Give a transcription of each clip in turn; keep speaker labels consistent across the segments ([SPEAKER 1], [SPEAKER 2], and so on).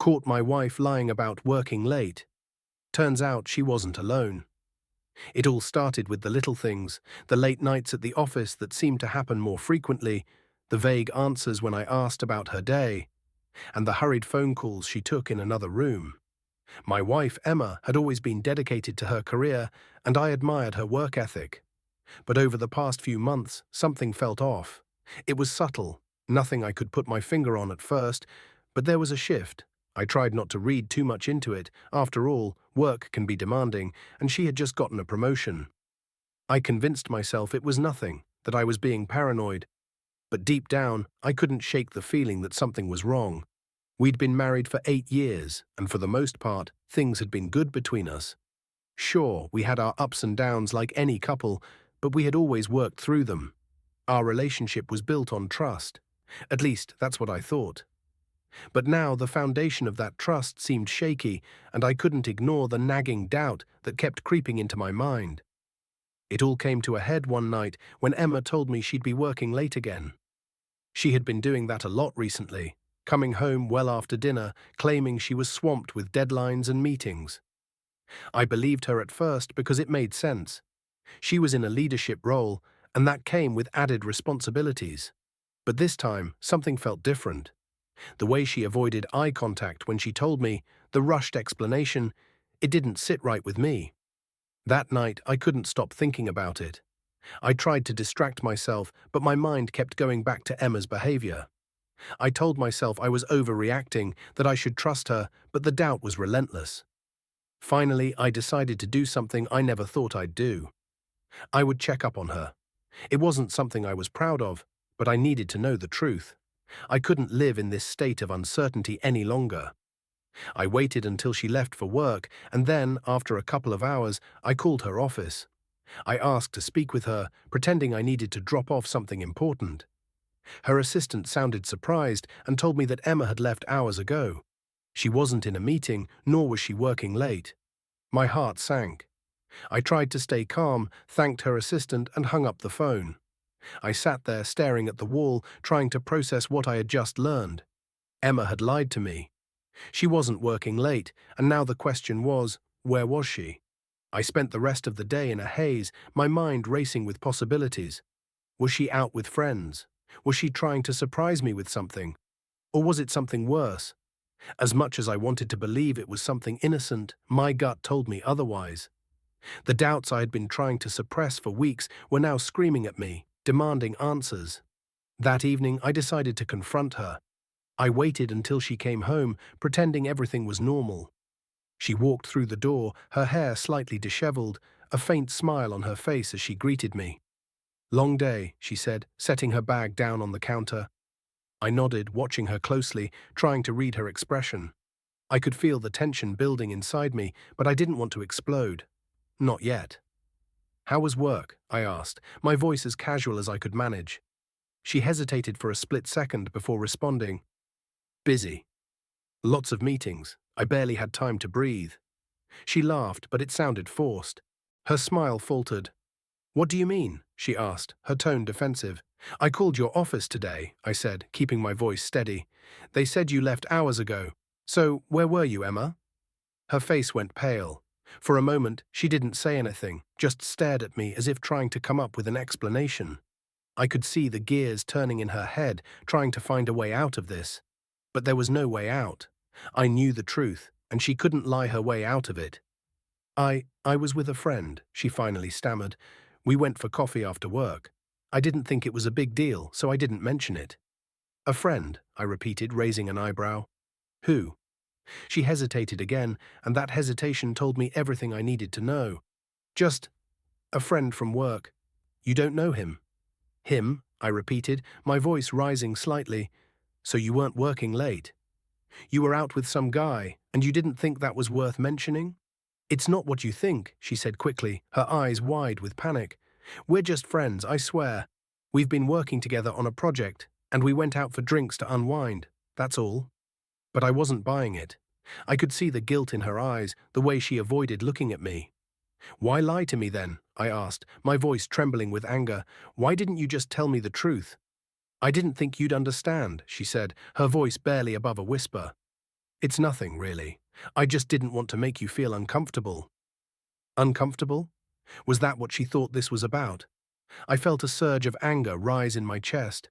[SPEAKER 1] caught my wife lying about working late. Turns out she wasn't alone. It all started with the little things, the late nights at the office that seemed to happen more frequently, the vague answers when I asked about her day, and the hurried phone calls she took in another room. My wife, Emma, had always been dedicated to her career, and I admired her work ethic. But over the past few months, something felt off. It was subtle, nothing I could put my finger on at first, but there was a shift. I tried not to read too much into it. After all, work can be demanding, and she had just gotten a promotion. I convinced myself it was nothing, that I was being paranoid. But deep down, I couldn't shake the feeling that something was wrong. We'd been married for 8 years, and for the most part, things had been good between us. Sure, we had our ups and downs like any couple, but we had always worked through them. Our relationship was built on trust. At least, that's what I thought. But now the foundation of that trust seemed shaky, and I couldn't ignore the nagging doubt that kept creeping into my mind. It all came to a head one night when Emma told me she'd be working late again. She had been doing that a lot recently, coming home well after dinner, claiming she was swamped with deadlines and meetings. I believed her at first because it made sense. She was in a leadership role, and that came with added responsibilities. But this time, something felt different. The way she avoided eye contact when she told me, the rushed explanation, it didn't sit right with me. That night, I couldn't stop thinking about it. I tried to distract myself, but my mind kept going back to Emma's behavior. I told myself I was overreacting, that I should trust her, but the doubt was relentless. Finally, I decided to do something I never thought I'd do. I would check up on her. It wasn't something I was proud of, but I needed to know the truth. I couldn't live in this state of uncertainty any longer. I waited until she left for work, and then, after a couple of hours, I called her office. I asked to speak with her, pretending I needed to drop off something important. Her assistant sounded surprised and told me that Emma had left hours ago. She wasn't in a meeting, nor was she working late. My heart sank. I tried to stay calm, thanked her assistant, and hung up the phone. I sat there staring at the wall, trying to process what I had just learned. Emma had lied to me. She wasn't working late, and now the question was, where was she? I spent the rest of the day in a haze, my mind racing with possibilities. Was she out with friends? Was she trying to surprise me with something? Or was it something worse? As much as I wanted to believe it was something innocent, my gut told me otherwise. The doubts I had been trying to suppress for weeks were now screaming at me, demanding answers. That evening, I decided to confront her. I waited until she came home, pretending everything was normal. She walked through the door, her hair slightly disheveled, a faint smile on her face as she greeted me. "Long day," she said, setting her bag down on the counter. I nodded, watching her closely, trying to read her expression. I could feel the tension building inside me, but I didn't want to explode. Not yet. "How was work?" I asked, my voice as casual as I could manage. She hesitated for a split second before responding. "Busy. Lots of meetings. I barely had time to breathe." She laughed, but it sounded forced. Her smile faltered. "What do you mean?" she asked, her tone defensive. "I called your office today," I said, keeping my voice steady. "They said you left hours ago. So, where were you, Emma?" Her face went pale. For a moment, she didn't say anything, just stared at me as if trying to come up with an explanation. I could see the gears turning in her head, trying to find a way out of this. But there was no way out. I knew the truth, and she couldn't lie her way out of it. I was with a friend," she finally stammered. "We went for coffee after work. I didn't think it was a big deal, so I didn't mention it." "A friend," I repeated, raising an eyebrow. "Who?" She hesitated again, and that hesitation told me everything I needed to know. "Just a friend from work. You don't know him?" "Him?" I repeated, my voice rising slightly. "So you weren't working late? You were out with some guy, and you didn't think that was worth mentioning?" "It's not what you think," she said quickly, her eyes wide with panic. "We're just friends, I swear. We've been working together on a project, and we went out for drinks to unwind. That's all." But I wasn't buying it. I could see the guilt in her eyes, the way she avoided looking at me. "Why lie to me then?" I asked, my voice trembling with anger. "Why didn't you just tell me the truth?" "I didn't think you'd understand," she said, her voice barely above a whisper. It's nothing, really. I just didn't want to make you feel uncomfortable. Uncomfortable? Was that what she thought this was about? I felt a surge of anger rise in my chest.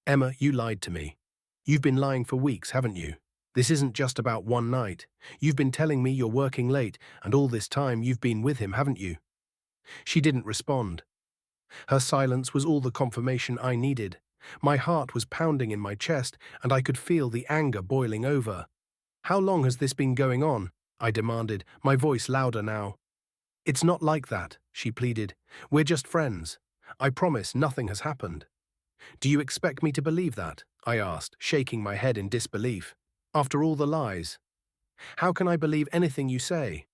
[SPEAKER 1] Emma, you lied to me. You've been lying for weeks, haven't you? This isn't just about one night. You've been telling me you're working late, and all this time you've been with him, haven't you? She didn't respond. Her silence was all the confirmation I needed. My heart was pounding in my chest, and I could feel the anger boiling over. How long has this been going on? I demanded, my voice louder now. It's not like that, she pleaded. We're just friends. I promise nothing has happened. Do you expect me to believe that? I asked, shaking my head in disbelief. After all the lies. How can I believe anything you say?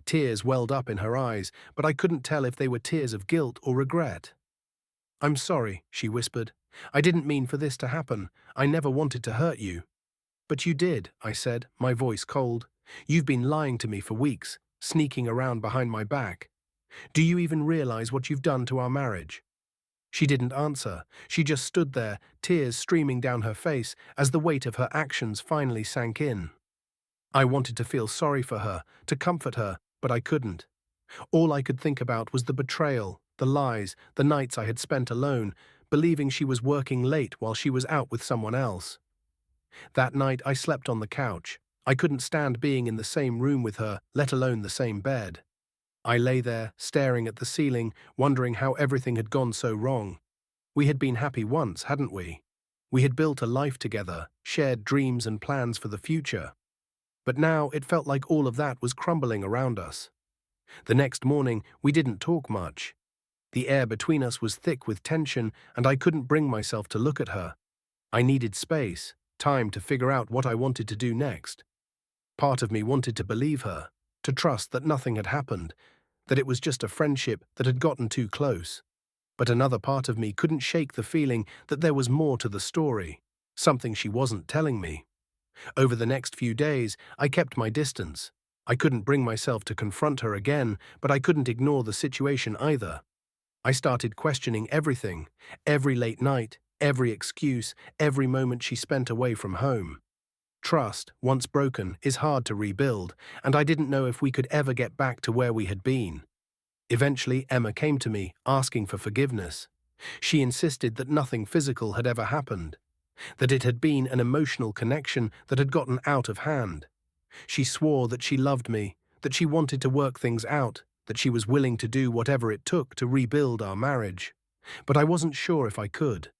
[SPEAKER 1] Tears welled up in her eyes, but I couldn't tell if they were tears of guilt or regret. I'm sorry, she whispered. I didn't mean for this to happen. I never wanted to hurt you. But you did, I said, my voice cold. You've been lying to me for weeks, sneaking around behind my back. Do you even realize what you've done to our marriage? She didn't answer. She just stood there, tears streaming down her face as the weight of her actions finally sank in. I wanted to feel sorry for her, to comfort her, but I couldn't. All I could think about was the betrayal, the lies, the nights I had spent alone, believing she was working late while she was out with someone else. That night I slept on the couch. I couldn't stand being in the same room with her, let alone the same bed. I lay there, staring at the ceiling, wondering how everything had gone so wrong. We had been happy once, hadn't we? We had built a life together, shared dreams and plans for the future. But now it felt like all of that was crumbling around us. The next morning, we didn't talk much. The air between us was thick with tension, and I couldn't bring myself to look at her. I needed space, time to figure out what I wanted to do next. Part of me wanted to believe her, to trust that nothing had happened, that it was just a friendship that had gotten too close. But another part of me couldn't shake the feeling that there was more to the story, something she wasn't telling me. Over the next few days, I kept my distance. I couldn't bring myself to confront her again, but I couldn't ignore the situation either. I started questioning everything, every late night, every excuse, every moment she spent away from home. Trust, once broken, is hard to rebuild, and I didn't know if we could ever get back to where we had been. Eventually, Emma came to me, asking for forgiveness. She insisted that nothing physical had ever happened, that it had been an emotional connection that had gotten out of hand. She swore that she loved me, that she wanted to work things out, that she was willing to do whatever it took to rebuild our marriage. But I wasn't sure if I could.